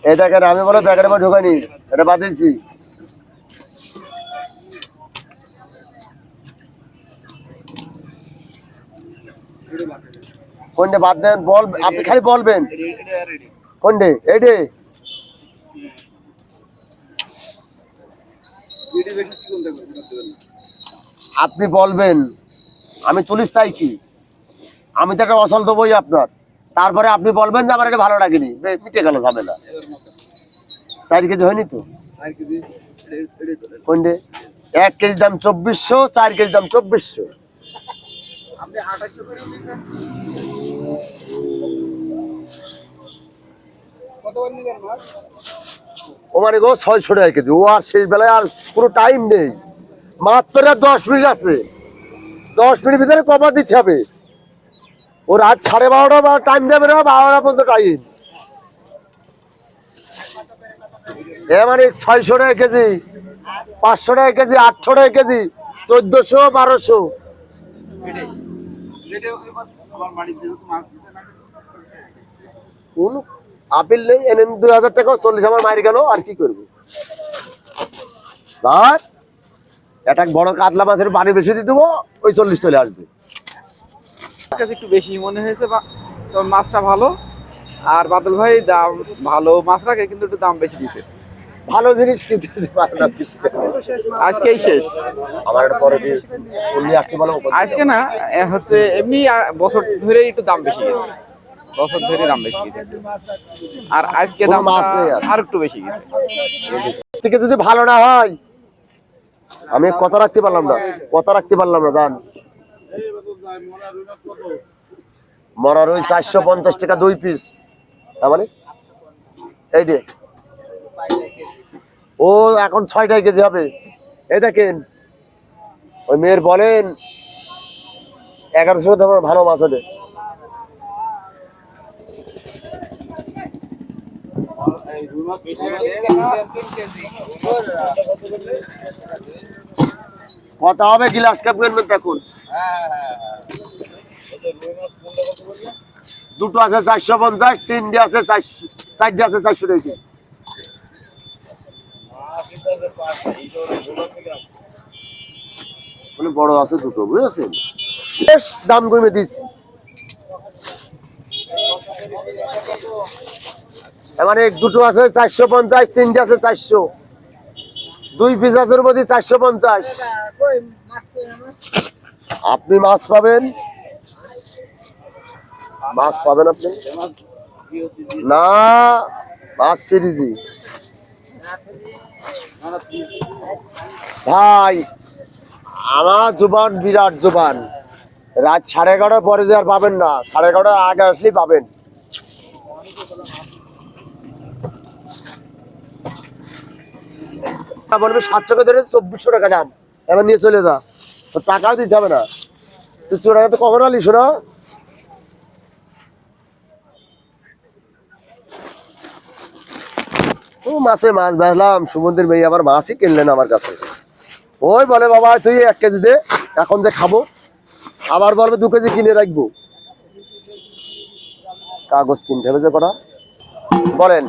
এই দেখেন আমি বলো প্যাকেটের মধ্যে ঢোকাইনি, এটা বাদ দিয়েছি। কোনটা বাদ দেন বল, আপনি খালি বলবেন কোনটা এইটে। আপনি বলবেন আমি 40 চাইছি, আমি তো একটা অসল দেবই আপনার, তারপরে আপনি বলবেন যে আমার এটা ভালো লাগেনি, মিটে গেল ঝামেলা। 4 কেজি হয়নি তো কোনটে? 1 কেজি দাম 2400, 4 কেজি দাম 2400। আপনি 2800 করে দিয়েছেন, কতবার নিলেন মাছ? ও মানে গো 600 টাকা কেজি। ও আর শেষ বেলায় আর পুরো টাইম নেই, মাত্র 10 মিনিট আছে, 10 মিনিট ভিতরে কভার দিতে হবে। ও রাত 12:30 বা টাইম দেবে না, 12টা পর্যন্ত টাইম। এ মানে 600 টাকা কেজি, 500 টাকা কেজি, 800 টাকা কেজি, 1400, 1200। কোন আপেল নেই, এনেন 2000 টাকা 40 আমার মারি গেল, আর কি করবো? একটা বড় কাতলা মাছের পানি বেশি দিয়ে দেবো, ওই 40 চলে আসবে। একটু বেশি মনে হয়েছে, মাছটা ভালো। আর বাদল ভাই দাম ভালো মাছ রাখে, কিন্তু একটু দাম বেশি দিছে। ভালো জিনিস কিনতে পারে না, আজকেই শেষ। আমার একটা পরে দিয়ে উনি আসতে বলো। আজকে না হচ্ছে এমনি বছর ধরে একটু দাম বেশি গেছে, বছর ধরে দাম বেশি গেছে। আর আজকে দাম আর একটু বেশি গেছে। থেকে যদি ভালো না হয়, আমি কথা রাখতে পারলাম না, জান। মরা রুই 450 টাকা 2 পিস, তার মানে এই যে ও এখন 6 কেজি হবে। এই দেখেন ওই মেয়ের বলেন 1100 দামের ভালো মাছ হবে। কত হবে গ্লাস কাপ কিনবেন দেখুন। দুটো আছে 450, 3টে আছে 400, 4টে আছে 400 টাকা। মানে বড় আছে দুটো, বুঝেছেন? বেশ দাম কমে দিচ্ছি। মানে দুটো আছে 450, 3টে আছে 400, 2 পিস আছে ওর মধ্যে 450। আপনি মাছ পাবেন, আপনি না, মাছ ফ্রিজি ভাই। আমার জোবান বিরাট জোবান, রাত 11:30 পরে যে আর পাবেন না, 11:30 আগে আসলেই পাবেন। বলবে 700 টাকা ধরে 2400 টাকা দাম, এবার নিয়ে চলে যা, তো টাকাও দিতে হবে না। তুই চোরাই তো কখন আলিস না? ও মাছে মাছ বেচলাম, সুমন্দির মেয়ে আবার মাছই কিনলেন আমার কাছে। ওই বলে বাবা তুই 1 কেজি দে, এখন যে খাবো, আবার বলবে 2 কেজি কিনে রাখবো। কাগজ কিনতে হবে যে কটা বলেন।